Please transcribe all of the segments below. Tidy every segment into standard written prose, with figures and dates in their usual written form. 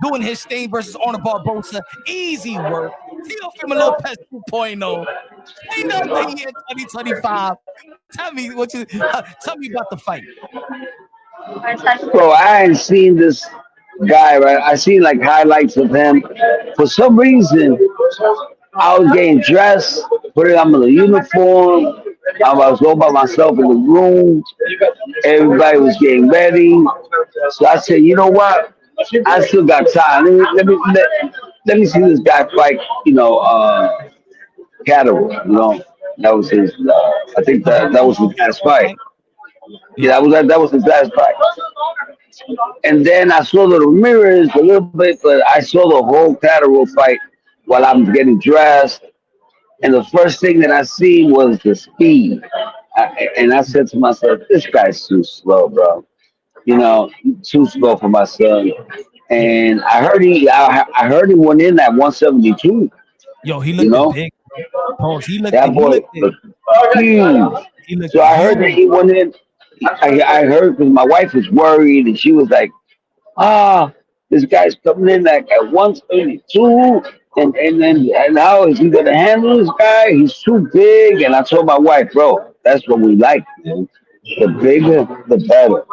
doing his thing versus Arnold Barboza. Easy work. Teofimo Lopez 2.0. Ain't nothing here in 2025. Tell me what you tell me about the fight. Bro, I ain't seen this guy, right? I seen like highlights of him. For some reason, I was getting dressed, putting on the uniform. I was all by myself in the room. Everybody was getting ready. So I said, you know what? I still got time. Let me see this guy fight, Cattle. That was his, I think The that was his Barboza last fight. fight. Yeah, Yeah. that was his last fight. And then I saw the Ramirez a little bit, but I saw the whole Cattle fight while I'm getting dressed. And the first thing that I seen was the speed. And I said to myself, this guy's too slow, bro. Too slow for my son. Yeah. And I heard he went in at 172. Yo, he You looked it know, big. Pause. that He boy looked it. looked huge. He looked So it I heard that huge. he went in. I heard because my wife was worried and she was like, ah, this guy's coming in like at 132. And how is he gonna handle this guy? He's too big. And I told my wife, bro, that's what we like, man. The bigger, the better.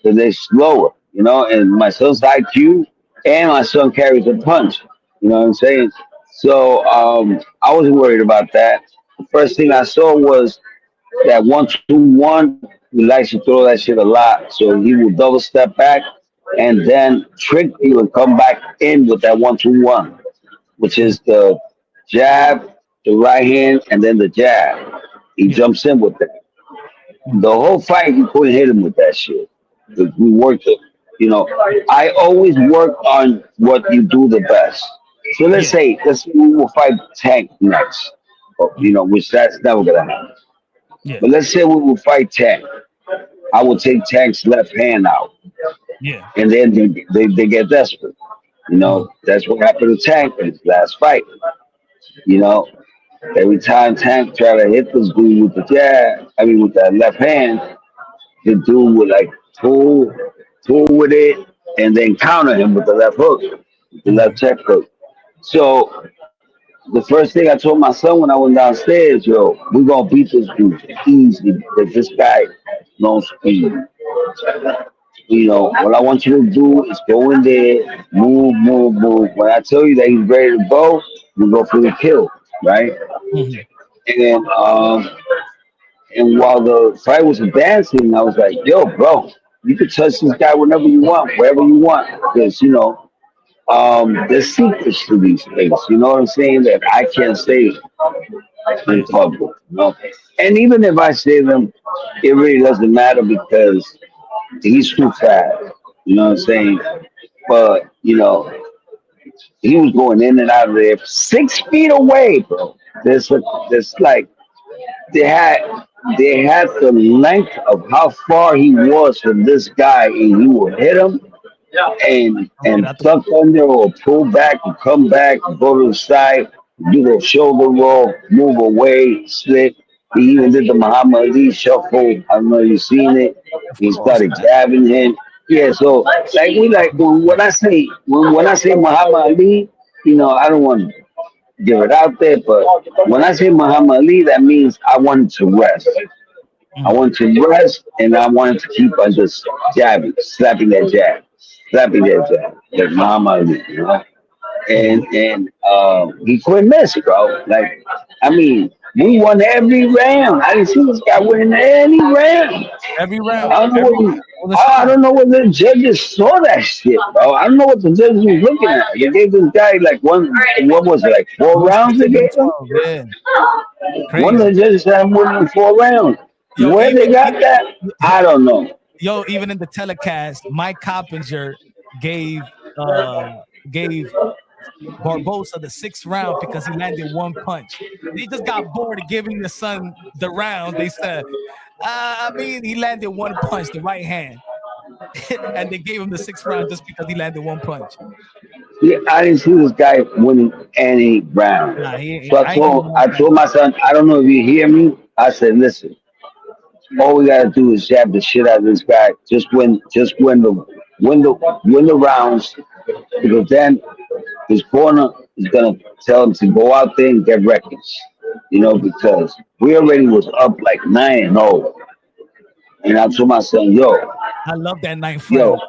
So they're slower, and my son's IQ and my son carries a punch. You know what I'm saying? So I wasn't worried about that. The first thing I saw was that 1-2-1. He likes to throw that shit a lot. So he will double step back and then trick you and come back in with that 1-2-1, which Yeah. is the jab, the right hand, and then the jab. He Yeah. jumps in with that. The Mhm. whole fight, he couldn't hit him with that shit. We worked it. I always work on what you do the best. So Yeah. let's say we will fight Tank next, Mhm. which that's never gonna happen. Yeah. But let's say we will fight Tank. I will take Tank's left hand out, Yeah. and then they get desperate. Mhm. That's what happened to Tank in his last fight. You know, every time Tank try to hit this dude with the jab, I mean with that left hand, the dude would like pull with it, and then counter him with the left hook, the left Mhm. check hook. So the first thing I told my son when I went downstairs, yo, we gonna beat this dude easy because this guy knows speed. What I want you to do is go in there, move, move, move. When I tell you that he's ready to go, you go for the kill, right? Mhm. And and while the fight was advancing, I was like, yo, bro, you can touch this guy whenever you want, wherever you want, because there's secrets to these things. You know what I'm saying? That I can't say in Yeah. public. And even if I say them, it really doesn't matter because he's too fast. You know what I'm saying? But he was going in and out of there 6 feet away, bro. There's like they had they had the length of how far he was from this guy, and he would hit him Don't get and out the duck under or pull back and come back and go to the side, do the shoulder roll, move away, slip. He even did the Muhammad Ali shuffle. I don't know if you've seen it. of He course, started man. jabbing him. Yeah, so like we like when I say Muhammad Ali, I don't want to give it out there, but when I say Muhammad Ali, that means I want to rest. I Mhm. want to rest, and I wanted to keep on just jabbing, slapping that jab, like Muhammad Ali, Mhm. and he couldn't miss, bro. Like, I mean, we won every round. I didn't see this guy winning any round. Every I round, don't know every what round on the I score. don't know what the judges saw that shit, bro. I don't know what the judges was looking at. They gave this guy like what was it, like 4 rounds they 116 gave to him? 12. Yeah. One of the Crazy. judges had him winning 4 rounds. Yo, Where they got that? I don't know. yo, even in the telecast, Mike Coppinger gave uh gave Barbosa the 6th round because he landed one punch. They just got bored of giving the son the round. They said, I mean, he landed one punch, the right hand, and they gave him the 6th round just because he landed one punch. Yeah, I didn't see this guy winning any round. Nah, So I ain't giving him I no told my son, I don't know if you hear me. I said, listen, all we gotta do is jab the shit out of this guy. Just win the rounds, because then his corner is gonna tell him to go out there and get records. Because we already was up like 9-0, and I told my son, I love that ninth yo, round.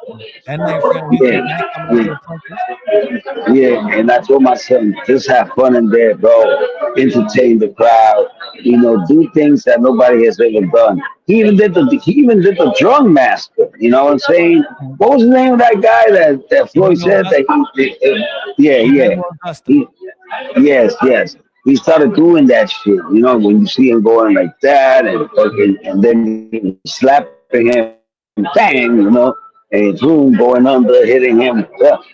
That ninth round, yeah, when they come out yeah, with the punches. yeah, and I told my son, just have fun in there, bro. Entertain the crowd. Do things that nobody has ever done. He even did the drum master. You know what I'm saying? Mhm. What was the name of that guy that Floyd Emilio said that Augusta. yeah, yeah. Emilio Augusta. He, yes, yes. He started doing that shit. When you see him going like that and then he was slapping him, bang, and boom, going under, hitting him.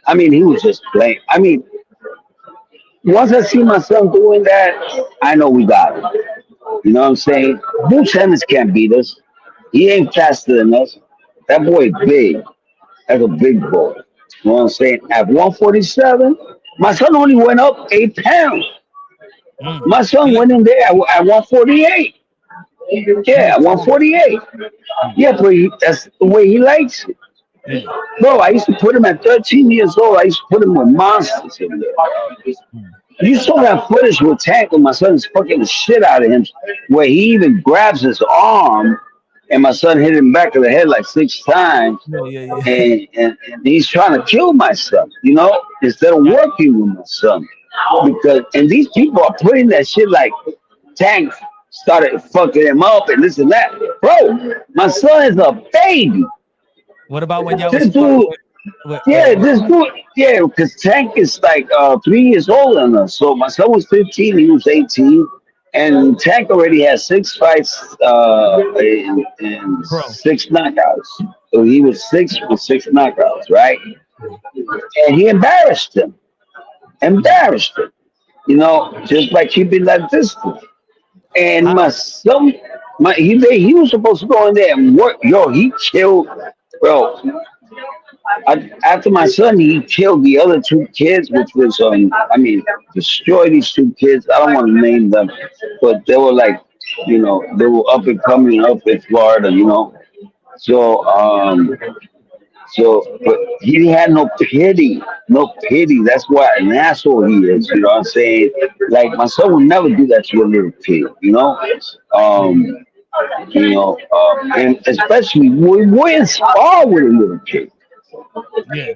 I mean, he was just playing. Once I see my son doing that, I know we got him. You know what I'm saying? Bruce Ennis can't beat us. He ain't faster than us. That boy big. That's a big boy. You know what I'm saying? At 147, my son only went up 8 pounds. Mm. My son He like went in there at 148. he Yeah, like at 148. mm, Yeah, but that's the way he likes it. yeah. Bro, I used to put him at 13 years old. I used to put him with monsters in there. Mm. You saw that footage with Tank when my son's fucking the shit out of him, where he even grabs his arm, and my son hit him back of the head like 6 times, Yeah, yeah, yeah. and he's trying to kill my son, instead of That, working with my son. And these people are putting that shit like Tank started fucking him up and this and that. Bro, my son is a baby. what about when y'all was This sparring dude, yeah, this dude, yeah, because Tank is like 3 years older than us. So my son was 15, he was 18, and Tank already has 6 fights and bro? 6 knockouts. So he was six with 6 knockouts, right? Mm, And he mm. embarrassed him, just by keeping that distance. And I, my son, he was supposed to go in there and work. Yo, he killed, bro. After my son, he killed the other 2 kids, which was I mean, destroyed these 2 kids. I don't want to name them, but they were like, they were up and coming up in Florida, So, but he had no pity, no pity. That's why an asshole he is. You know what I'm saying? Like my son would never do that to a little kid. Um, and especially we inspire with a little kid. yeah.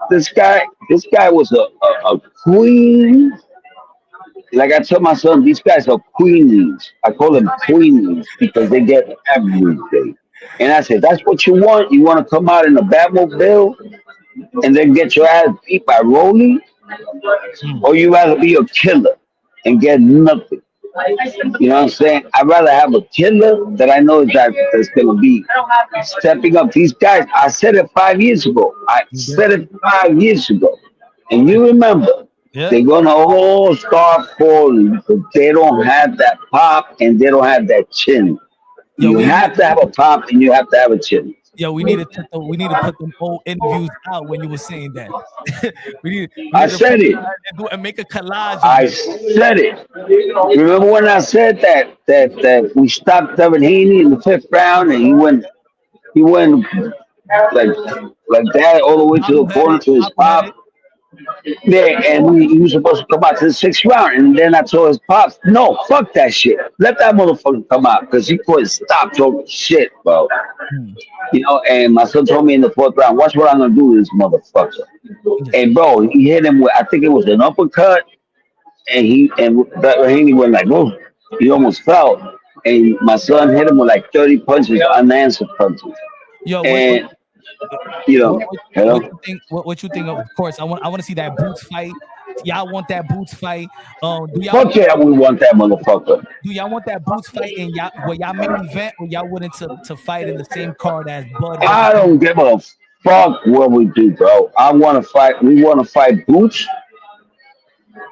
This guy was a queen. Like I tell my son, these guys are queens. I call them queens because they get everything. And I said, that's what you want? You want to come out in a Batmobile and then get your ass beat by Rolly? Mm. Or you rather be a killer and get nothing? You know what I'm saying? I'd rather have a killer that I know that's gonna be stepping up. These guys, I said it 5 years ago. I You did. said it 5 years ago. And And you remember, yeah. they're gonna all start falling because they don't have that pop and they don't have that chin. Yo, You have to have a pop and you have to have a chin. we need to we need to put them old interviews out when you were saying that. We I need to put said them it. out and do and make a collage of I them. said it. Remember when I said that we stopped Devin Haney in the 5th round and he went like like that all the way to the corner Bobble-headed, to his bobble-headed. pop. Yeah, and he was supposed to come out to the 6th round, and then I told his pops, "No, fuck that shit. Let that motherfucker come out because he couldn't stop talking shit, bro." Hmm. And my son told me in the 4th round, "Watch what I'm gonna do to this motherfucker." Yeah. And bro, he hit him with I think it was an uppercut, and that Haney went like, "Whoa!" He almost fell, and my son hit him with like 30 punches, unanswered punches, Yo, and what what what hello. you think? What you think? Of course, I want to see that boots fight. Y'all want that boots fight? Fuck yeah, we want that motherfucker. Do y'all want that boots fight? And y'all will y'all main event or y'all willing to fight in the same card as Bud versus I don't Henry? give a fuck what we do, bro. I want to fight. We want to fight Boots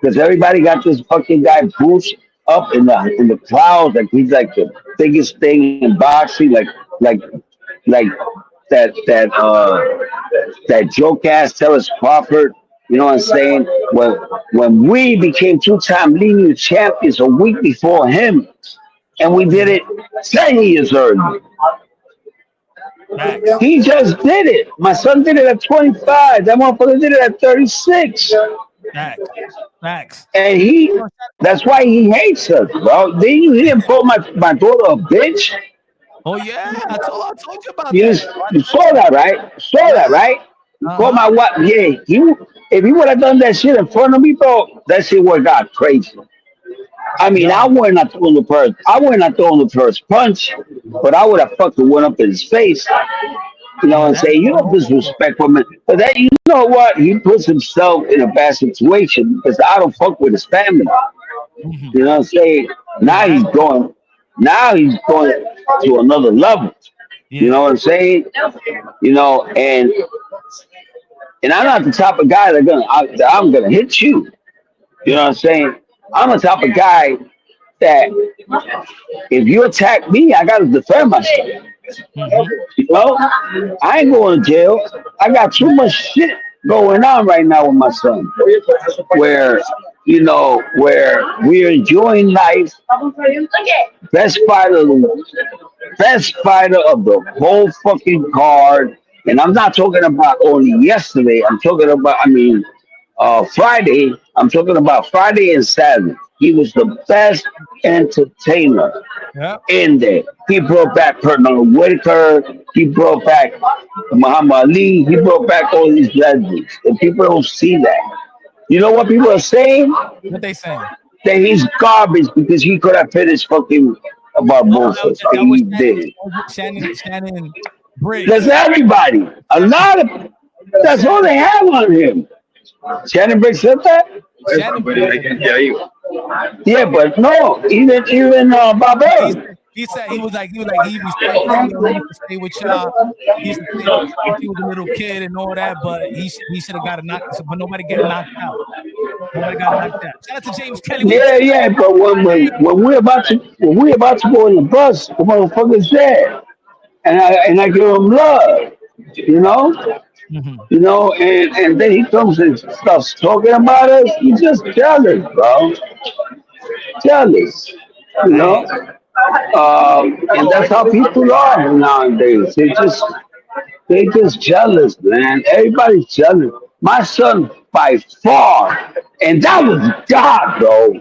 because everybody got this fucking guy Boots up in the clouds, like he's like the biggest thing in boxing, like that joke ass Terrence Crawford. You know what I'm saying? When we became 2-time lineal champions a week before him, and we did it 10 years early. Facts. He just did it. My son did it at 25. That motherfucker did it at 36. Facts. Facts. And that's why he hates us, bro. Then you hear him call my daughter a bitch. Oh yeah, I told you about You, that. Bro. I you didn't saw mention that, it. right? Saw Yeah. that, right? You called Uh-huh. my wife. Yeah, if he would have done that shit in front of me, bro, that shit would have got crazy. I mean, Yo. I wouldn't have thrown the first. I wouldn't have thrown the first punch, but I would have fucking went up in his face. You know what Yeah, I'm that's saying? You don't horrible. disrespect women. But that, you know what? He puts himself in a bad situation because I don't fuck with his family. Hmm. You know what I'm saying? Yeah, Now that's he's going. Now he's going to another level. You know yeah. what I'm saying? And I'm not the type of guy that I'm gonna hit you. You know what I'm saying? I'm the type of guy that if you attack me, I gotta defend myself. Mm-hmm. You know, I ain't going to jail. I got too much shit going on right now with my son, where where we're enjoying life. Best fighter, best fighter of the whole fucking card, and I'm not talking about only yesterday. I'm talking about, Friday. I'm talking about Friday and Saturday. He was the best entertainer Yep. in there. He brought back Colonel Whitaker. He brought back Muhammad Ali. He brought back all these legends. And people don't see that. You know what people are saying? What they saying? That he's garbage because he could have finished fucking No, Barboza. And that was he did. Shannon That's Briggs. everybody. A lot of that's all Shannon they have on him. Shannon Briggs said that? Shannon Briggs said that. Yeah, but no, even Yeah, Barboza. he said he respects you. He used to stay with y'all. He used to stay with you when he was a little kid and all that. But he should have got a knock. But nobody got knocked out. Nobody got knocked out. Shout out to James Kelly. We Yeah, yeah, but when we about to go in the bus, the motherfucker's there, and I give him love, you know, Mhm. and then he comes and starts talking about us. He's just jealous, bro, jealous, you Hey, know, and that's how people are nowadays. They just jealous, man. Everybody's jealous. My son, by far, and that was God, bro.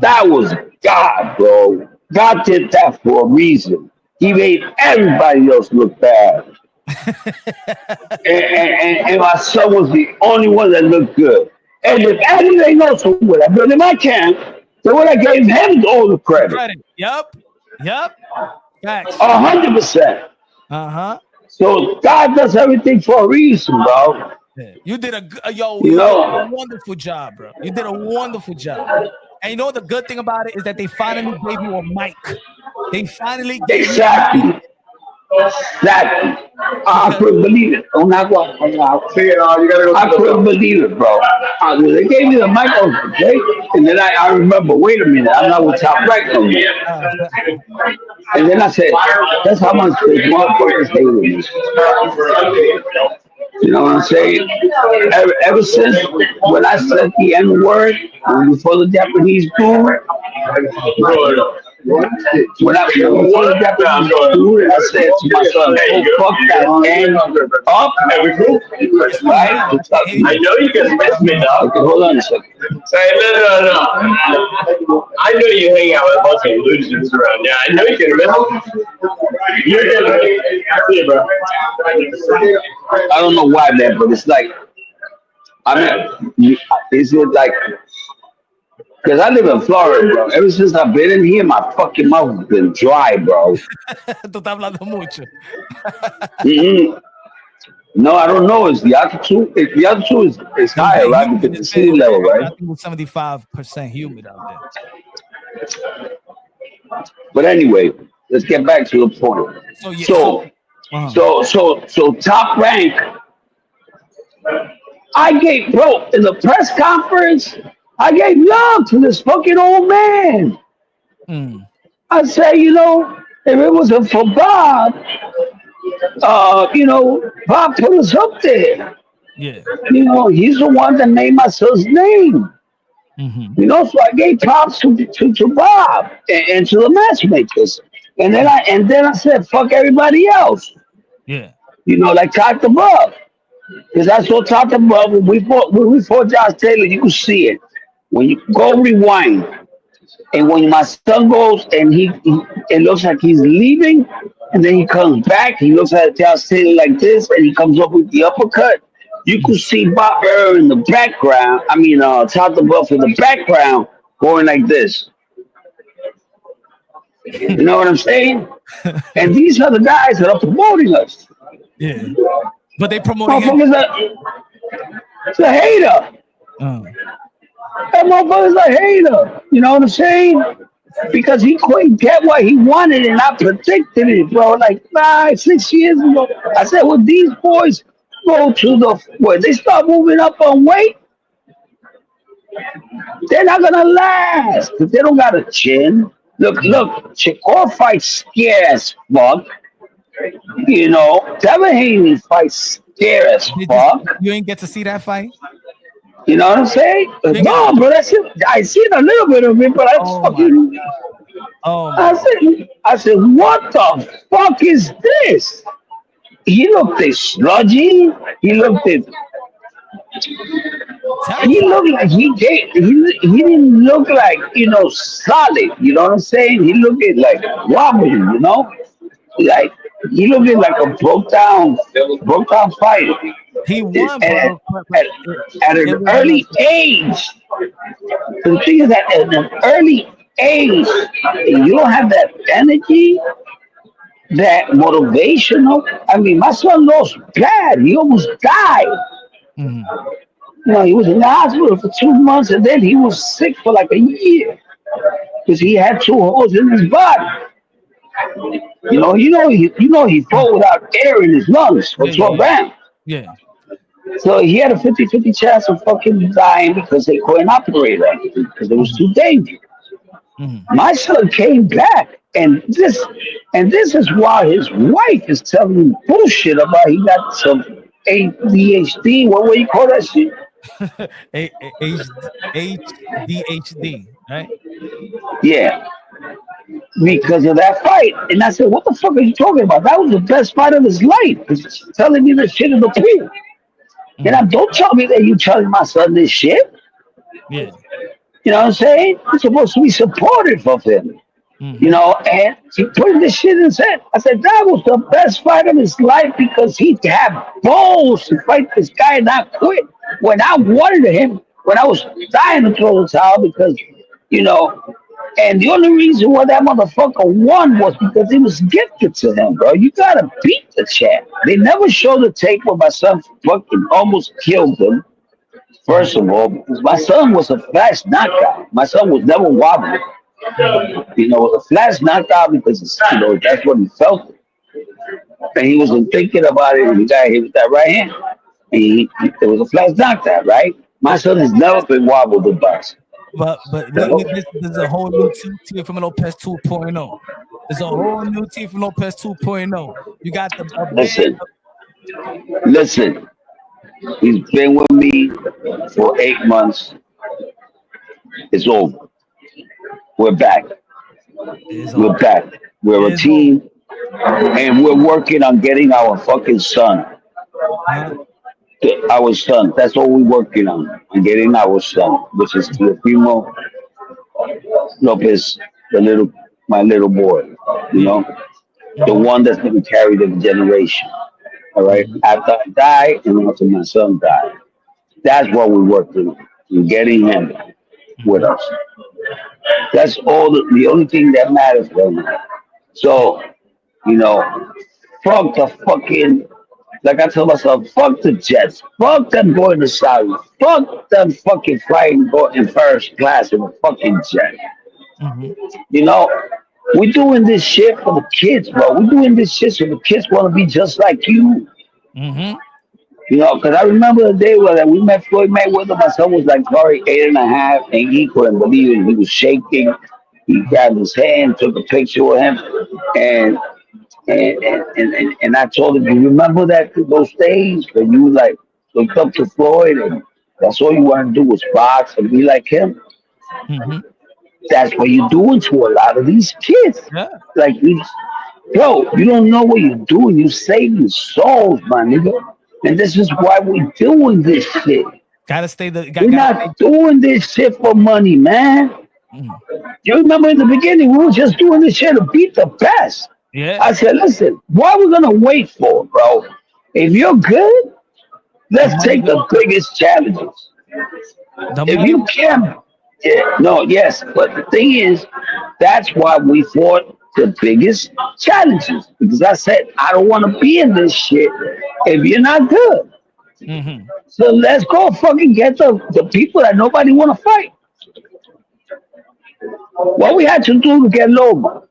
That was God, bro. God did that for a reason. He made everybody else look bad. And my son was the only one that looked good. And if anything else would have done in my camp, they would have gave him all the the credit. credit. Yup. Yup. Facts. 100%. Uh-huh. So God does everything for a reason, bro. Yeah. You did yo, You you did a know? wonderful job, bro. You did a wonderful job. And you know the good thing about it is that they finally gave you a mic. They finally gave you a mic Exactly. Exactly. I because couldn't believe it. Oh, not what? I couldn't believe it, bro. When they gave me the mic, I was okay. And then I remember, wait a minute, I'm not with Top Right no more. uh, And then I said, that's how much this motherfucker stay with me. You know what I'm saying? Ever since when I said the N word before the Japanese dude, before the Japanese dude, I said to my son, "Oh fuck that N up, it's funny. Hold on. right?" I can't hear I you. know you can mess me up. Okay, hold on a second. Hey, no. I know you hang out with a bunch of losers around. Yeah, I know you can mess me. You're gonna see, bro. I don't know why, man, but it's like, is it like, because I live in Florida, bro. Ever since I've been in here, my fucking mouth has been dry, bro. Tú estás hablando mucho. Mm-mm. No, I don't know. It's the altitude. The altitude is It was higher, very right? humid. Because the sea It's level, very humid. right? I think it was 75% humid out there. But anyway, let's get back to the point. So yeah, So, uh-huh. so top rank. I gave, bro, in the press conference, I gave love to this fucking old man. Mm, I say, if it wasn't for Bob, Bob put us up there. yeah. He's the one that named my son's name. Mm-hmm. So I gave props to Bob and to the matchmakers. And then I said, fuck everybody else. Yeah. Like top to above. Because I saw top to above when we fought Josh Taylor, you could see it. When you go rewind, and when my son goes and it looks like he's leaving, and then he comes back, he looks at Josh Taylor like this, and he comes up with the uppercut. You could Mhm. see Bob Burr in the background. I mean, top to above in the background going like this. You know what I'm saying? And these are the guys that are promoting us. Yeah. But they promoting him. Motherfuckers are a hater. Uh, That motherfucker's a hater. You know what I'm saying? Because he couldn't get what he wanted, and I predicted it, bro. Like 5, 6 years ago, I said, "When these boys go to where they start moving up on weight, they're not gonna last because they don't got a chin." mm. Look, Shakur fights scare as fuck. Devin Haney fights scare as Did fuck. you ain't get to see that fight? You know what I'm saying? You ain't get No, bro, that's it. I seen a little bit of it, but I oh my fucking. oh I my said, I said, what the fuck is this? He looked at sludgy. He looked at. He terrified. looked like he didn't look like solid. You know what I'm saying? He looked at like wobbly. Like he looked at like a broke down fighter. He won, And but at, at it an was early age, the thing is that at an early age, you don't have that energy, that motivational. I mean, my son lost bad. He almost died. mhm. He was in the hospital for 2 months, and then he was sick for like a year because he had two holes in his body. He fought without air in his lungs for Yeah, yeah, 12 yeah. rounds. Yeah. So he had a 50-50 chance of fucking dying because they couldn't operate on him because it was Mhm. too dangerous. Mhm. My son came back, and this is why his wife is telling him bullshit about he got some ADHD. What do you call that shit? H HDHD, right? Yeah, because of that fight. And I said, "What the fuck are you talking about? That was the best fight of his life." He's telling me this shit in the pool. And Mhm. don't tell me that you telling my son this shit. Yeah. You know what I'm saying? You're supposed to be supportive of him. Mhm. And he put this shit in his head. I said, that was the best fight of his life because he had balls to fight this guy and not quit. When I wanted him, when I was dying to throw the towel because, you know, and the only reason why that motherfucker won was because it was gifted to him, bro. You gotta beat the champ. They never showed the tape where my son fucking almost killed him. Mhm. First of all, because my son was a fast knockout. My son was never wobbling. Mhm. A flash knockout because that's what he felt. And he wasn't thinking about it. And he got hit with that right hand. And it was a flash knockout, right? My But son has never been wobbled in boxing. this is a whole new team from Lopez 2.0. There's a whole new team from Lopez 2.0. You got a big Listen, listen. He's been with me for 8 months. It's over. We're back. is We're over. back. We're a Is over. team, and we're working on getting our fucking son. Huh? Our son. That's what we're working on getting our son, which is Teofimo Lopez, my little boy. You Yeah. know, the Mhm. one that's going to carry the generation. All right. Mhm. After I die, and after my son died, that's what we're working on, getting him with Mhm. us. That's all. The only thing that matters right now. So, you know, fuck the fucking. Like I tell myself, fuck the Jets. Fuck them going to Saudi. Fuck them fucking flying go in first class in a fucking jet. Mhm. You know, we're doing this shit for the kids, bro. We're doing this shit so the kids want to be just like you. Mhm. Because I remember the day where we met Floyd Mayweather. My son was like probably 8 and a half, and he couldn't believe it. He was shaking. He grabbed his hand, took a picture with him, and and I told him, "Do you remember those days when you like looked up to Floyd and that's all you want to do was box and be like him?" Mhm. That's what you're doing to a lot of these kids. Yeah. Like, yo, you don't know what you're doing. You're saving souls, my nigga. And this is why we're doing this shit. Gotta stay the We're gotta stay. not doing this shit for money, man. Mhm. You remember in the beginning, we were just doing this shit to beat the best. Yeah. I said, listen, what are we gonna wait for, bro? If you're good, The let's money take gonna the biggest challenges. the If money you gonna come. can't, yeah, no, yes, but the thing is, that's why we fought the biggest challenges. Because I said, I don't want to be in this shit if you're not good. Hmm. So let's go fucking get the people that nobody want to fight. What we had to do to get Loma.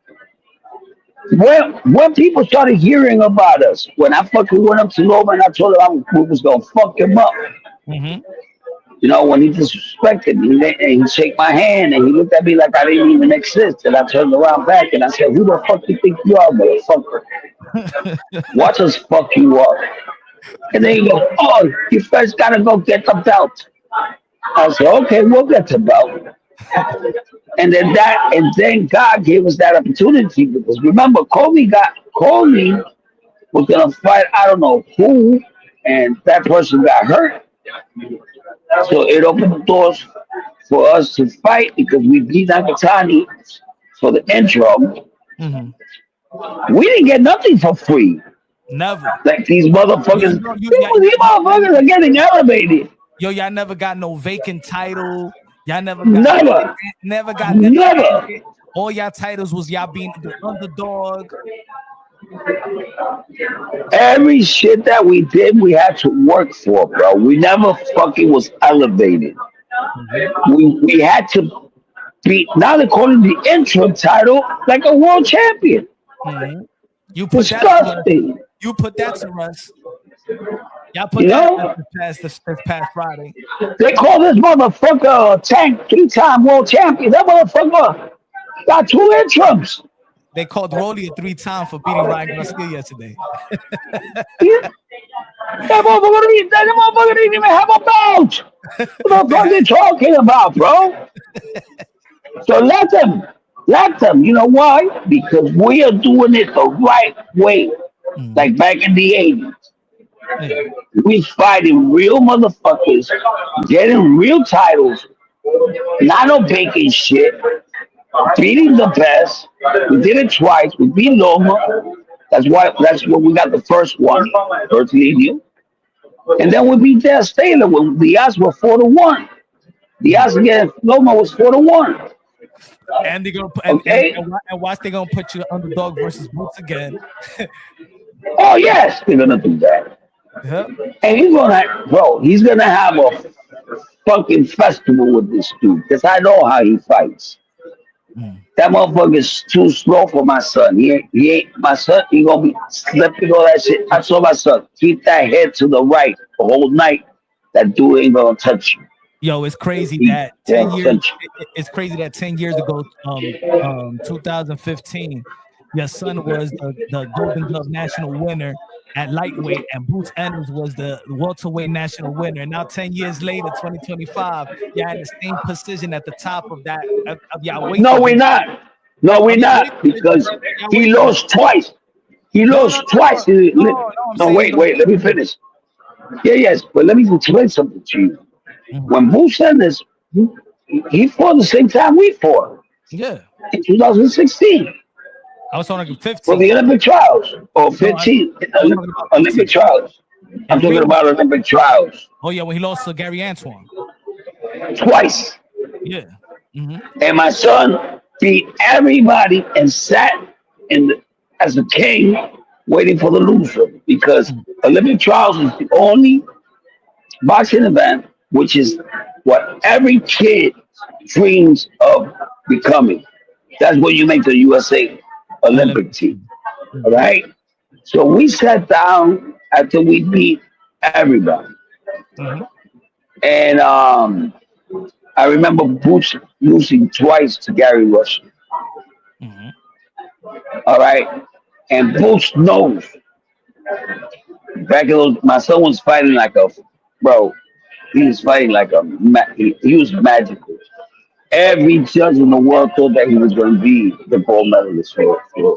When people started hearing about us, when I fucking went up to Loma and I told him we was gonna fuck him up, Hmm. when he disrespected me and he shake my hand and he looked at me like I didn't even exist, and I turned around back and I said, "Who the fuck you think you are, motherfucker? Watch us fuck you up." And then he goes, "Oh, you first gotta go get the belt." I said, "Okay, we'll get the belt." And then God gave us that opportunity because remember, Coley was gonna fight I don't know who, and that person got hurt. So it opened the doors for us to fight because we beat Nakatani for the intro. Hmm. We didn't get nothing for free. Never. Like these You motherfuckers, know, these motherfuckers are getting elevated. y'all never got no vacant title. Y'all never got Never, never got nothing. never. All y'all titles was y'all being the underdog. Every shit that we did, we had to work for, bro. We never fucking was elevated. Hmm. We had to be now they're calling the interim title like a world champion. Hmm. You put that to us. Disgusting. You put that to us. Y'all put You that to us know? this past Friday. They call this motherfucker a tank 3-time world champion. That motherfucker got two interims. They called Rolly a 3-time for beating Ryan Garcia yesterday. Yeah. That motherfucker didn't even have a belt. What the They fuck had you talking about, bro? So let them. Let them. You know why? Because we are doing it the right way. Mhm. Like back in the 80s. Yeah. We fighting real motherfuckers, getting real titles, not no bacon shit, beating the best. We did it twice. We beat Loma. That's where we got the first one, first medium. And then we beat Des Taylor when the odds were 4-1. The Mhm. odds against Loma was 4-1. And they're gonna put Okay? and watch they're gonna put you underdog versus Boots again. Oh yes, they're gonna do that. Yep. And he's gonna have a fucking festival with this dude. Because I know how he fights. Mm. That motherfucker is too slow for my son. He ain't my son. He gonna be slipping all that shit. I saw my son keep that head to the right the whole night. That dude ain't gonna touch you. Yo, it's crazy He that 10 won't years touch it's crazy that 10 years ago, 2015, your son was the Golden Glove national winner at lightweight, and Boots Ennis was the welterweight national winner. And now 10 years later, 2025, you're in the same position at the top of that of your you. weight No, we're division. not. No, we're Of your weight not division. because Your he weight division. lost twice. He No, no, lost no, no, twice. no. I'm No, saying in wait, the wait. weight Let me division. finish. Yeah, yes, but let me explain something to you. Mhm. When Boo said this, he fought the same time we fought Yeah. in 2016 I was talking for 15. the Olympic trials or No, I 15 was talking about Olympic 15. trials. In I'm the talking rematch. about Olympic trials Oh yeah, when he lost to Gary Antoine. twice. Yeah. Hmm. And my son beat everybody and sat as a king waiting for the loser because Olympic trials is the only boxing event which is what every kid dreams of becoming. That's when you make the USA Olympic Olympic team. team. All Mhm. right. So we sat down after we beat everybody. Mhm. And I remember Boots losing twice to Gary Russell. Mhm. All right. And Boots knows. Back in those, my son was fighting like a bro. He was fighting like he was magical. Every judge in the world thought that he was going to be the gold medalist for for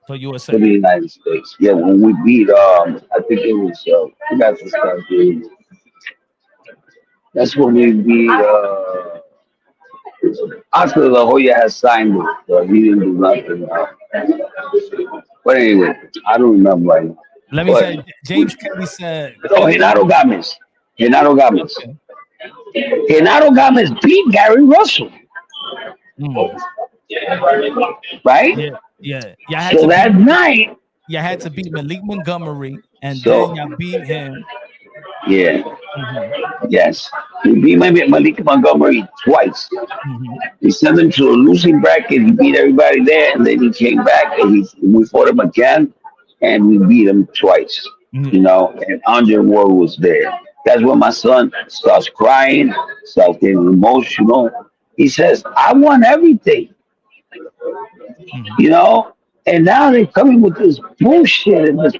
the USA. United States. Yeah, when we beat, I think it was, I got this guy's name. That's when we beat, Oscar La Hoya has signed it, so he didn't do nothing. But anyway, I don't remember right now. Let me But say, James Kelly said, no, Renato Gomez. Renato Gomez. okay. Renato Gomez beat Gary Russell, Mm, right? yeah, yeah. Y'all had So to that beat night, Malik Montgomery, and then so y'all beat him. yeah, Hmm. yes, he beat Malik Montgomery twice. Hmm. He sent him to a losing bracket. He beat everybody there, and then he came back and we fought him again, and we beat him twice. You Yeah. know, and Andre Ward was there. That's when my son starts crying, starts getting emotional. He says, "I won everything," Hmm. you know. And now they're coming with this bullshit and this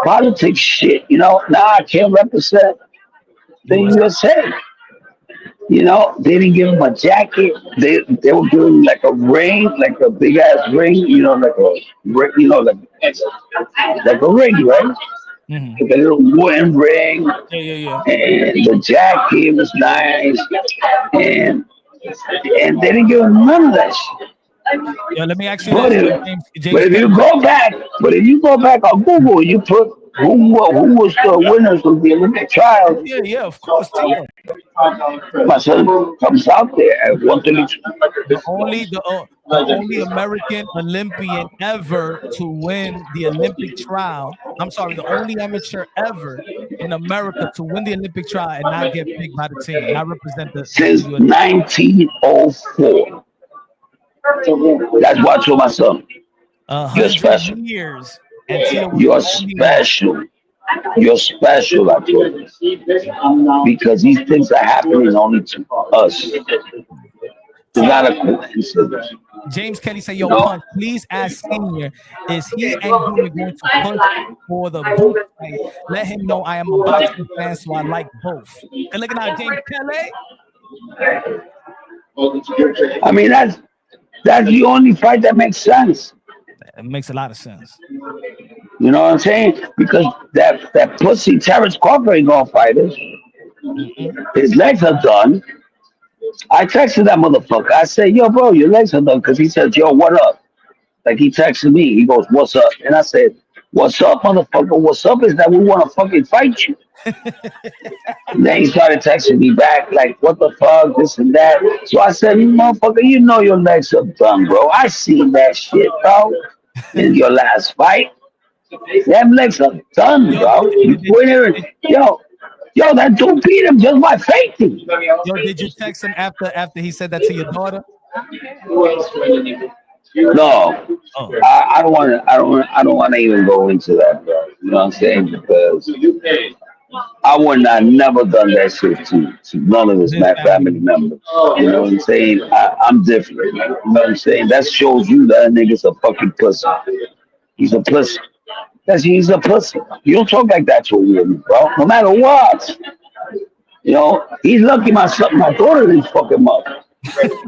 politics shit. You know, now I can't represent the USA. USA. You know, they didn't give him a jacket. They were giving him like a ring, like a big ass ring. You know, like a you know, like a ring, right? Hmm. Like a little wooden ring, Yeah, yeah, yeah. and the jacket was nice, and and they didn't give him none of that shit. Yo, let me ask you But this, if, but James if you Kelly. go back, on Google, you put who was the winners of the Olympic trials. Yeah, yeah, of course, Tito. My son comes out there at 132. The only American Olympian ever to win the Olympic trial. I'm sorry, the only amateur ever in America to win the Olympic trial and not get picked by the team, not represent the Since USA. 1904. That's what I told my son. A You're hundred special. years, and Tia was the You're only one. special. You're special, I told him. Because these things are happening only to us. It's Tia, not a coincidence. James Kelly said, You "Yo, know? Punch, please ask Senior, is he and Gumi going to push for the boot fight? Let him know I am a boxing fan, so I like both." Good looking out, James Kelly. I mean, that's the only fight that makes sense. It makes a lot of sense. You know what I'm saying? Because that pussy Terrence Crawford ain't gonna fight us. Mm-mm. His legs are done. I texted that motherfucker. I said, "Yo, bro, your legs are done." Because he said, "Yo, what up?" Like he texted me. He goes, "What's up?" And I said, "What's up, motherfucker? What's up is that we want to fucking fight you." And then he started texting me back like, "What the fuck? This and that." So I said, "Motherfucker, you know your legs are done, bro. I seen that shit, bro. In your last fight, them legs are done, Yo, bro. You went here, did, yo, that dude beat him just by faking." did you text him after he said that to your daughter? No, Oh, I don't want to. I don't want to even go into that, bro. You know what I'm saying? Because I would not never done that shit to none of his his family family. members. You know what I'm saying? I'm different. Man. You know what I'm saying? That shows you that nigga's a fucking pussy. He's a Mm. pussy. He's a pussy. You don't talk like that to a woman, bro. No matter what. You know, he's lucky my daughter didn't fuck him up.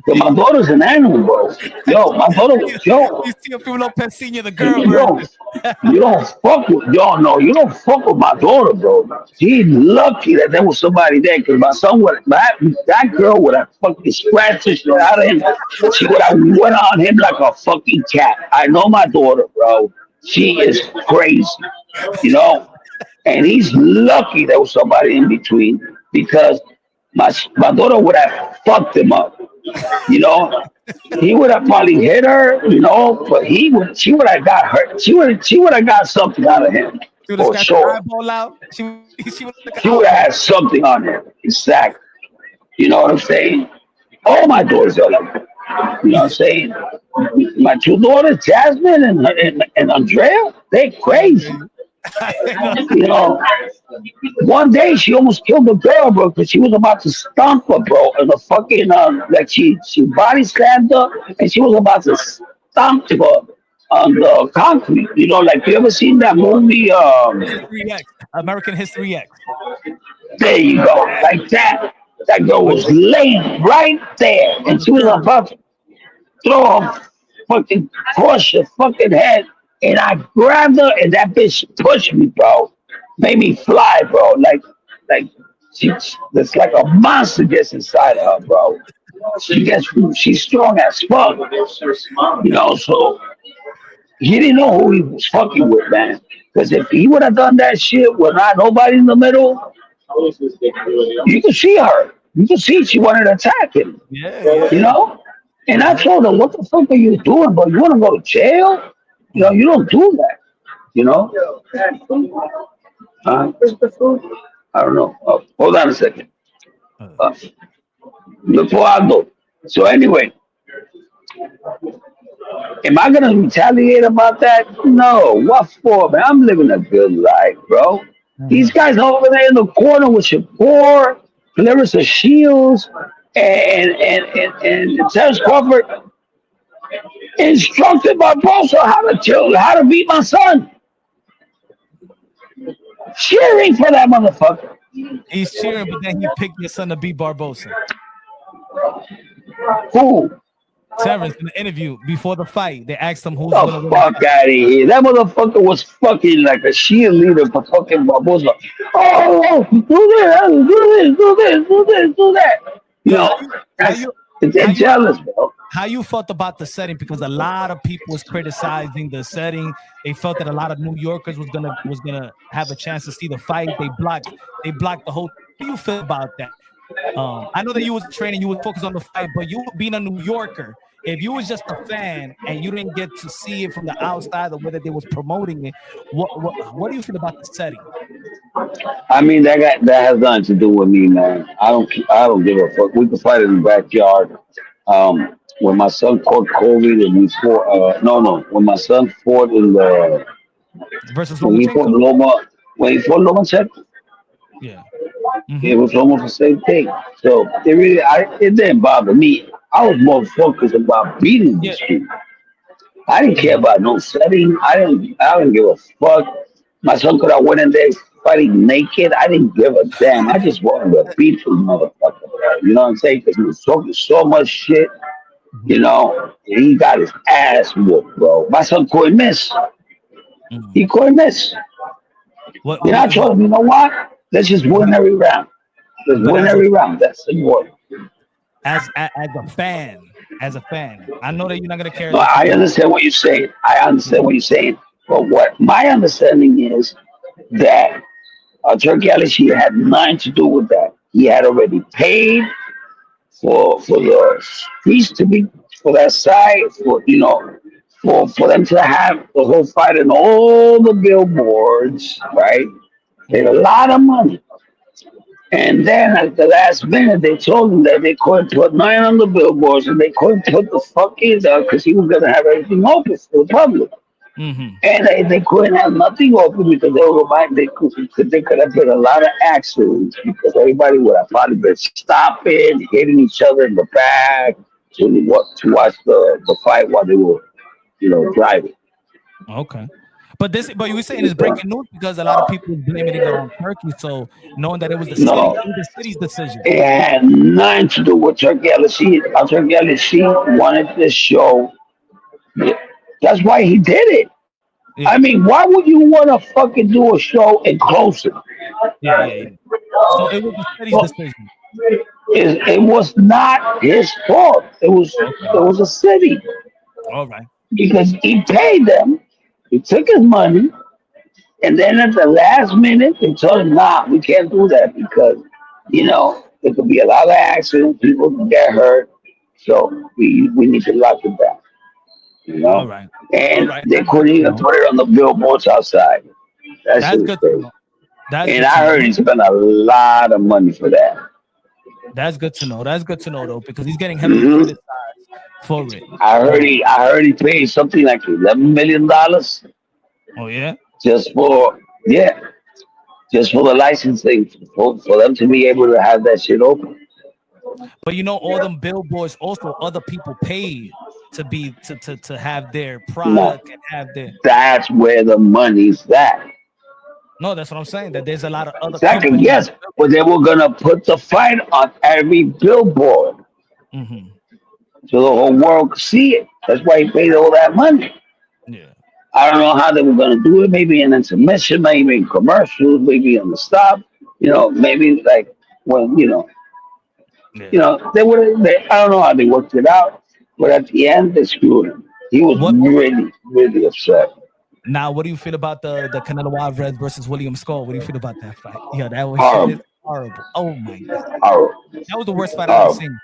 Yo, my daughter's an animal, bro. Yo, my daughter, yo, He's Teofimo Lopez Senior, the girl you version. don't, you don't fuck with, yo, no, you don't fuck with my daughter, bro. She's lucky that there was somebody there, because my son would, that girl would have fucking scratched the shit out of him. She would have went on him like a fucking cat. I know my daughter, bro. She is crazy, you know? And he's lucky there was somebody in between because my daughter would have fucked him up. You know, he would have probably hit her. You know, but she would have got hurt. She would have got something out of him She would have for scratched her sure. eyeball out. She would look an She would have eyeball. had something on him. Exactly. You know what I'm saying? All my daughters are like that. You know what I'm saying? My two daughters, Jasmine and Andrea, they crazy. You know, one day she almost killed a girl, bro, because she was about to stomp her, bro, and the fucking like she body slammed her, and she was about to stomp her on the concrete. You know, like you ever seen that movie? History X, American History X. There you go, like that. That girl But was laying right there, and she was sure. about to throw her fucking cross your fucking head, and I grabbed her, and that bitch pushed me, bro, made me fly, bro, like she, it's like a monster gets inside of her, bro. She's strong as fuck, so he didn't know who he was fucking with, man. Because if he would have done that shit with not nobody in the middle, you could see her. You could see she wanted to attack him, Yeah, you yeah. know? And I Uh-huh. told her, what the fuck are you doing, bro? You want to go to jail? Mhm. You don't do that, you know? Uh, I don't know. Hold on a second. Uh, Uh, before I go. So anyway, am I gonna retaliate about that? No. What for, man? I'm living a good life, bro. These mhm. guys over there in the corner with Shakur, Clarissa Shields, and Terrence Crawford instructed Barboza how to beat my son. Cheering for that motherfucker. He's cheering, but then he picked your son to beat Barbosa. Who? Terrence in the interview before the fight, they asked him who's The gonna win the fuck fight. out of here. That motherfucker was fucking like a cheerleader for fucking Barboza. Oh, do this, do this, do this, do this, do that. You Yo, know, how that's you they're how you jealous, bro. how you felt about the setting? Because a lot of people was criticizing the setting. They felt that a lot of New Yorkers was gonna have a chance to see the fight. They blocked the whole. How do you feel about that? I know that you was training, you was focused on the fight, but you being a New Yorker, if you was just a fan and you didn't get to see it from the outside or whether they was promoting it, what do you feel about the setting? I mean, that has nothing to do with me, man. I don't give a fuck. We can fight in the backyard. When my son caught COVID and we fought, no, when my son fought in the Versus when he fought Lomachenko? Lomachenko, Yeah. Hmm. it was almost the same thing. So it didn't bother me. I was more focused about beating Yeah. these people. I didn't care Hmm. about no setting. I didn't give a fuck. My son could have went in there fighting naked. I didn't give a damn. I just wanted to beat the motherfucker. You know what I'm saying? Because he was talking so much shit. And he got his ass whooped, bro. My son couldn't miss. Hmm. He couldn't miss. I What? told him, you know what? Let's just win every round. Let's But win every round. That's important. as a fan, I know that you're not gonna care No, if I people. understand what you're saying. I Yeah. understand what you're saying. But what my understanding is that Turkey Alishi had nothing to do with that. He had already paid for the streets to be for that side for them to have the whole fight and all the billboards, right? Paid a Hmm. lot of money. And then at the last minute, they told him that they couldn't put nine on the billboards and they couldn't put the fucking because he was going to have everything open for the public. Hmm. And they couldn't have nothing open because they could have been a lot of accidents because everybody would have probably been stopping, hitting each other in the back to watch the fight while they were driving. Okay. But you were saying it's breaking news because a lot of people is blaming it on Turkey. So knowing that No, it was the city's decision. it had nothing to do with Turkey LSC. Turkey LSC wanted this show. That's why he did it. I Yeah. mean, why would you want to fucking do a show and close it? Yeah. Yeah. Yeah. So it was the city's Well, decision. it was not his fault. Okay. It was a city All right. because he paid them. He took his money, and then at the last minute, they told him, "Nah, we can't do that because there could be a lot of accidents. People can get hurt, so we need to lock it down." You All know, right. All and right. they That's good couldn't to even know. put it on the billboards outside. That shit That's was good to crazy. know. That's And good to I know. heard he spent a lot of money for that. That's good to know. That's good to know though, because he's getting heavily hmm criticized for it. I heard he paid something like $11 million Oh yeah. just for yeah, just for the licensing for them to be able to have that shit open. But all them billboards also other people paid to be to have their No, product and have their that's where the money's at. No, that's what I'm saying. That there's a lot of other Exactly, companies. yes. But they were gonna put the fight on every billboard Hmm. so the whole world could see it. That's why he paid all that money. Yeah, I don't know how they were gonna do it. Maybe in intermission, maybe in commercials, maybe on the stop. Maybe like when yeah. they would. I don't know how they worked it out, but at the end they screwed him. He was What really, really upset. now? What do you feel about the Canelo Alvarez versus William Skull? What do you feel about that fight? Yeah, that was shit is Horrible, horrible. Oh my god, horrible, that was the worst fight I ever horrible, seen.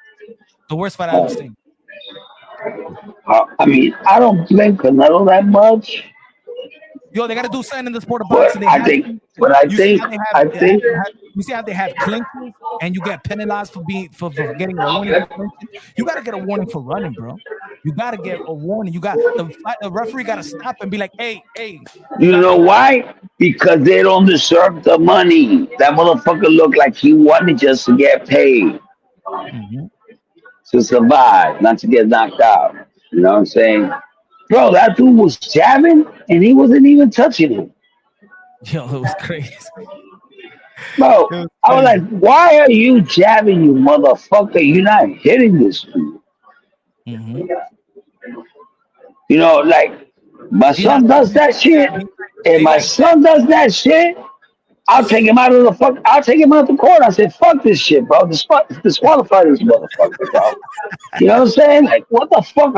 The worst fight I ever horrible. seen. I mean, I don't blame Canelo that much, Yo, they got to do something in the sport of but boxing. They I have think, to. but I You see think, how they I think, you see how they have clinches and you get penalized for being for getting a warning for clinching. You got to get a warning for running, bro. You got to get a warning. You got the referee got to stop and be like, hey, you you got know to. why? Because they don't deserve the money. That motherfucker looked like he wanted just to get paid Mhm. to survive, not to get knocked out. You know what I'm saying? Bro, that dude was jabbing and he wasn't even touching him. Yo, it was crazy. Bro, It was I was like, crazy. why are you jabbing, you motherfucker? You're not hitting this dude. Hmm. Like my He not son does supposed that to shit. jab. And They my like that. son does that shit. I'll take him out of the fuck. I'll take him out the court. I said, "Fuck this shit, bro. Disqualify this motherfucker, bro." You know what I'm saying? Like, what the fuck?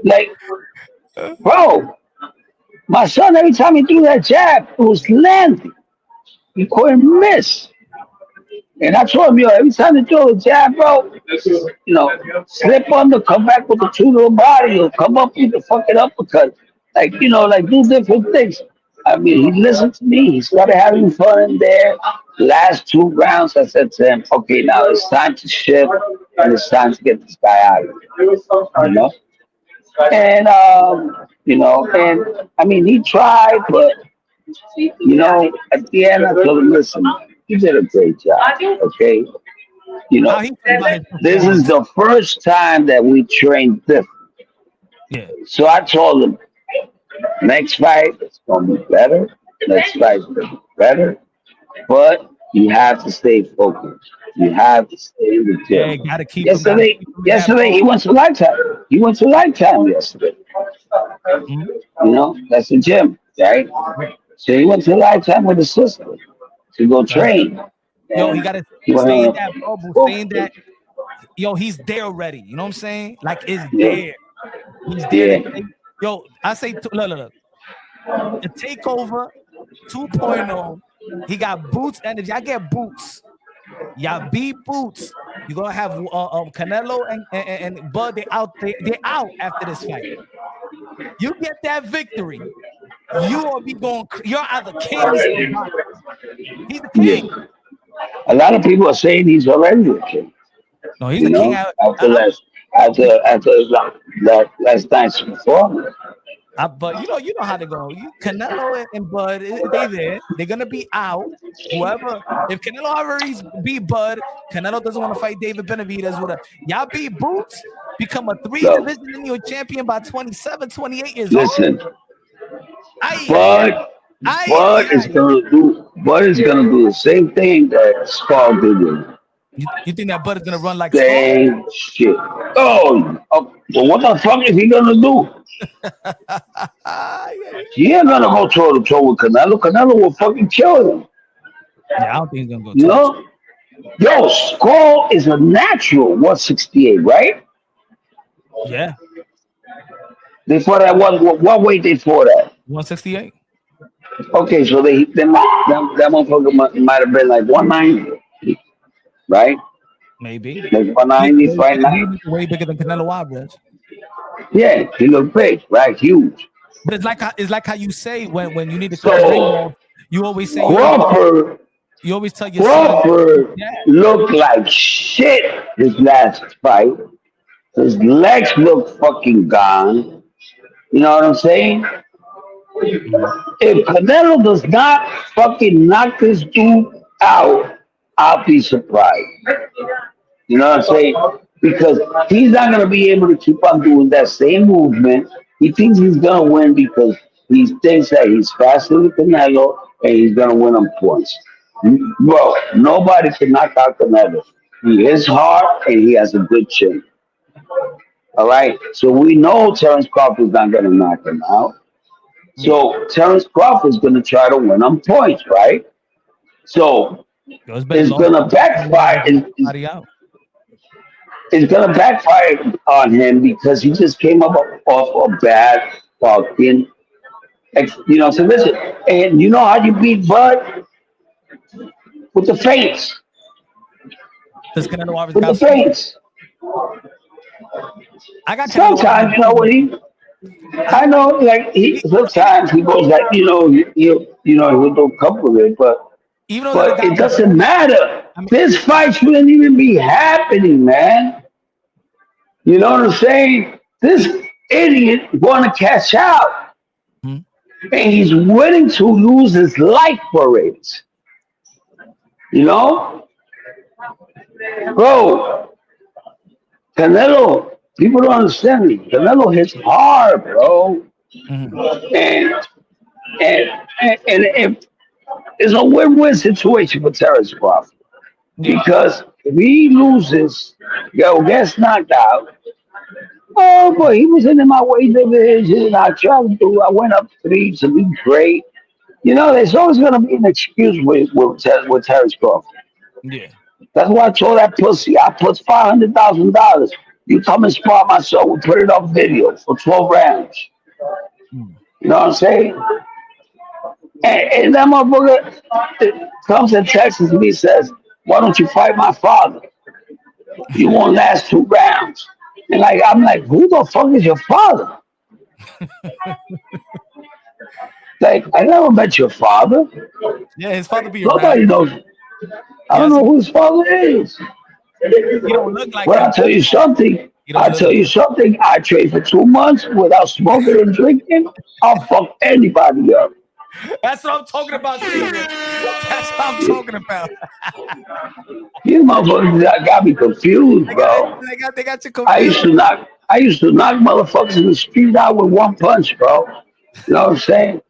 Like, bro, my son every time he threw that jab, it was landing. He couldn't miss. And I told him, every time you throw a jab, bro, slip under, come back with the true to the body, or come up with the fucking uppercut. Like, like do different things. I mean, he listened to me. He started having fun in there. Last two rounds, I said to him, okay, now it's time to shift and it's time to get this guy out of here. You Yeah. know? And I mean, he tried, but at the end, I told him, listen, you did a great job, okay? You How know, he feel about his this is performance? the first time that we trained different. Yeah. So I told him, next fight it's gonna be better. Next fight is gonna be better. But you have to stay focused. You have to stay in the Yeah, gym. gotta keep him. Gotta Yesterday, keep him in that yesterday mode. he went to Lifetime. He went to Lifetime yesterday. Mhm. That's the gym, right? Yeah. So he went to Lifetime with his sister to go So he got. train. Yo, he And gotta he stay in went, that bubble. Stay in that. Yo, he's there already. You know what I'm saying? Like it's yeah, there. He's there to yeah, take. Yo, I say, look. The takeover 2.0. He got boots energy. I get boots. Y'all beat boots. You're gonna have Canelo and Bud. They out after this fight. You get that victory. You will be going. You're the kings of boxing. He's the yeah. king. A lot of people are saying he's already a king. No, he's You the king. know, after last night's performance. But you know how they go. Canelo and Bud, they there. They're gonna be out. Whoever, if Canelo Alvarez beat Bud, Canelo doesn't want to fight David Benavidez. Whatever. Y'all beat Boots, become a three So division lineal champion by 27, 28 years old. listen, Ay ay ay Bud, ay ay Bud is ay. gonna do the same thing that Skull did. With him. You think that Bud is gonna run like Skull? Same shit. Well, what the fuck is he gonna do? Yeah, He ain't gonna go toe to toe with Canelo. Canelo will fucking kill him. yeah, I don't think he's gonna go You toe to toe. know? Yo, Skull is a natural 168, right? Yeah, They fought at what weight they fought at? 168, Okay, so that motherfucker might have been like 190, right? maybe. Like He 190, way fight bigger, he 90. look way bigger than Canelo Alvarez. Yeah, he looked big, right? Huge. But it's like how you say when you need to cut ring So off, you always say Crawford, you always tell your son, Crawford yeah, looked like shit his last fight. His legs look fucking gone. You know what I'm saying? mhm, If Canelo does not fucking knock this dude out, I'll be surprised. You know what I'm saying? Because he's not going to be able to keep on doing that same movement. He thinks he's going to win because he thinks that he's faster than Canelo. and he's gonna win on points. Bro, nobody can knock out Canelo. He is hard and he has a good chin. All right, so we know Terrence Crawford's not gonna knock him out. Yeah. So Terrence Crawford's gonna try to win on points, right? So Yo, it's been a it's long gonna time since Canelo backfire. has knocked somebody out. It's gonna backfire on him because he just came up off a bad fucking, So listen, and you know how you beat Bud with the feints, Does Canelo always with the got feet? feints. I got Canelo under Sometimes you know control. what he. I I don't know, like e- sometimes he goes like, he'll do a couple of it, even though that the but guy it was doesn't winning. matter. I mean, This fight shouldn't even be happening, man. You know what I'm saying? This he, idiot want to cash out, Mhm. and he's willing to lose his life for it. You know, bro. Canelo, people don't understand me. Canelo hits hard, bro, Mhm. and and it's a win-win situation for Terrence Crawford Yeah. because if he loses, gets knocked out. Oh boy, he was in my weight division. I traveled through. I went up three to be great. There's always going to be an excuse with Terrence Crawford. Yeah. That's why I told that pussy, I put $500,000. You come and spar my soul, we put it on video for 12 rounds. Mm. You know what I'm saying? And that motherfucker comes and texts me, says, why don't you fight my father? You won't last 2 rounds. And I'm like, who the fuck is your father? Like, I never met your father. Yeah, his father be around. Nobody knows. I don't Yes, know who his father is. he don't look like But him. I'll tell you something. He don't look like I trade for 2 months without smoking and drinking. I'll fuck anybody up. him. That's what I'm talking about, senior. That's what I'm talking about. You motherfuckers got me confused, They got, bro. they got you I confused. used to knock I used to knock motherfuckers in the street out with one punch, bro. You know what I'm saying?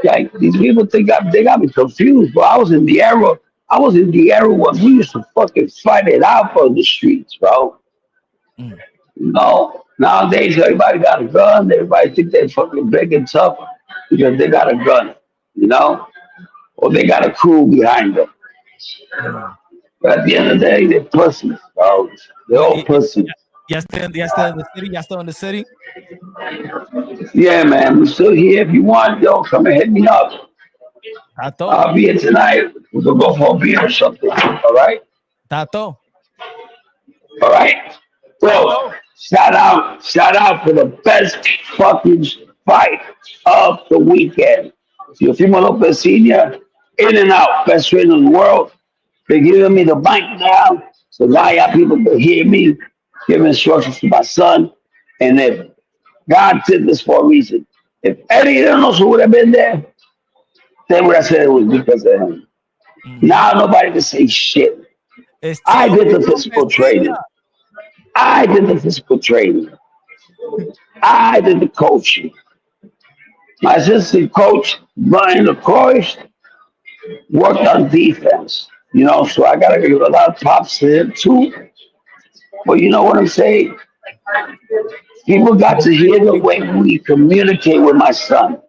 Like these people they got me confused, bro. I was in the era when we used to fucking fight it out on the streets, bro. Mm. No, nowadays everybody got a gun. Everybody think they're fucking big and tough because they got a gun, or they got a crew behind them. Mm. But at the end of the day, they're pussies, bro. They're Yeah, all pussies. y'all still in the city? Y'all still in the city? Yeah, man, we're still here. If you want, yo, come and hit me up. Tato. I'll be here tonight. We're gonna go for a beer or something. All right, Tato. all right. Bro, Tato. shout out for the best fucking fight of the weekend. Teofimo Lopez Senior, in and out, best trainer in the world. They're giving me the mic now, so now y'all people can hear me giving instructions to my son. And if God did this for a reason, if Eddie didn't know who would have been there, they would have said it was because of him. Mhm. Now nobody can say shit. It's I did Teofimo the Lopez physical Senior. training. I did the physical training. I did the coaching. My assistant coach, Brian LaCroix, worked on defense. So I gotta give a lot of props to him too. But you know what I'm saying? People got to hear the way we communicate with my son.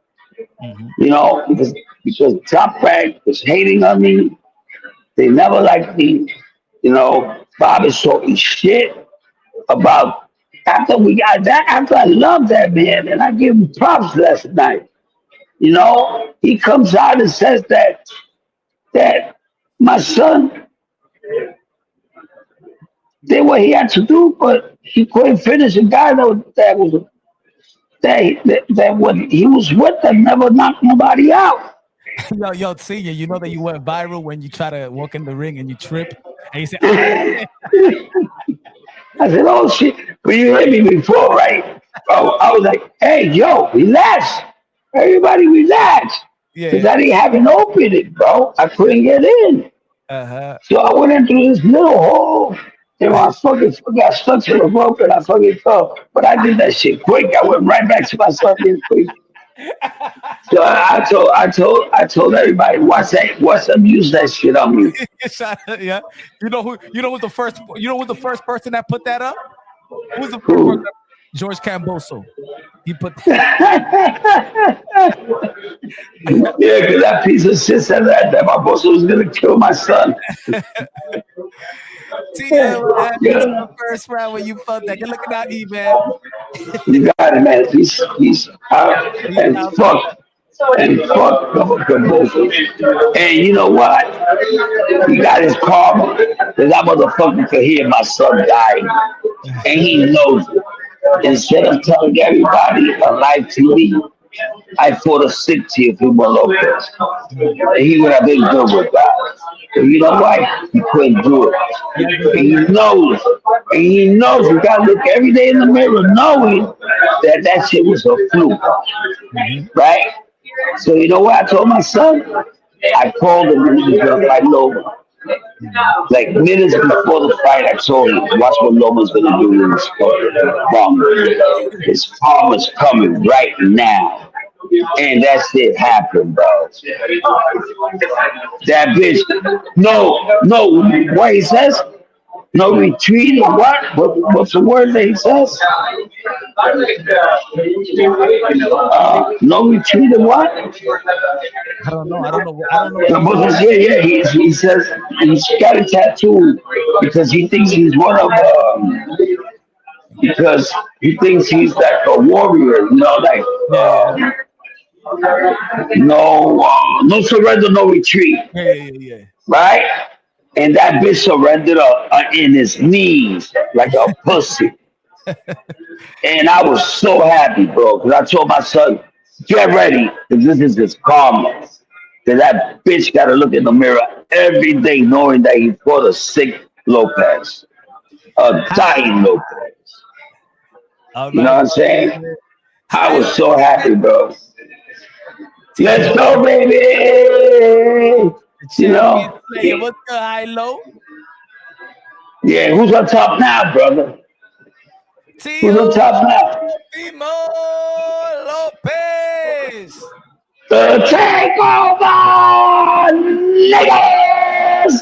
Mhm. Because Top Rank was hating on me. They never liked me. Bob is talking shit about after we got that, after I love that man and I give him props last night. He comes out and says that my son did what he had to do, but he couldn't finish a guy that when he was with them never knocked nobody out. Yo, senior, you know that you went viral when you try to walk in the ring and you trip and you say, oh shit. I said, oh shit, but you hit me before, right? I was like, hey, yo, relax. Everybody relax. Because Yeah. I didn't have an opening, bro. I couldn't get in. Uh-huh. So I went in through this little hole. I fucking got stuck to the rope and I fucking fell. But I did that shit quick. I went right back to my son quick. So I told everybody, watch them use that shit on me. Yeah. You know who's the first person that put that up? Who's the first person? Who? George Camboso. He put Yeah, because that piece of shit said that my boss was gonna kill my son. TM, what happened to Yeah, the first round when you felt that? Good looking out, E man. you got it, man. He's He's and out there. fuck the both. And you know what? He got his karma. Because that motherfucker could hear my son dying. And he knows it. Instead of telling everybody on live TV, I fought a sick Teofimo Lopez. And he would have been good with that. But you know why? He couldn't do it. He hasn't And done he that. knows. And he knows you gotta look every day in the mirror knowing that that shit was a fluke. Hmm. Right? So you know what I told my son? I called him when he was gonna fight Loma. Like minutes before the fight, I told him, watch what Loma's gonna do in this bomb. His palm is coming right now. And that shit happened, bro. That bitch, no, what he says? No retreat or what? What's the word that he says? No retreat or what? I don't know. I don't know. I don't know what The he said. Muslims, yeah, he says he's got a tattoo because he thinks he's one of because he thinks he's like a warrior, like Yeah, yeah, no surrender, no retreat, yeah, yeah, yeah, right? And that bitch surrendered in his knees like a pussy. And I was so happy, bro, because I told my son, get ready, because this is his karma. Because that bitch got to look in the mirror every day knowing that he fought a sick Lopez, a yeah. dying Lopez. All You know right, what I'm saying? I Slam was so happy, bro. TM, Let's go, baby. the You champion know? player. What's the high low? Yeah, who's on top now, brother? Who's on top now? Teofimo Lopez. The takeover, niggas!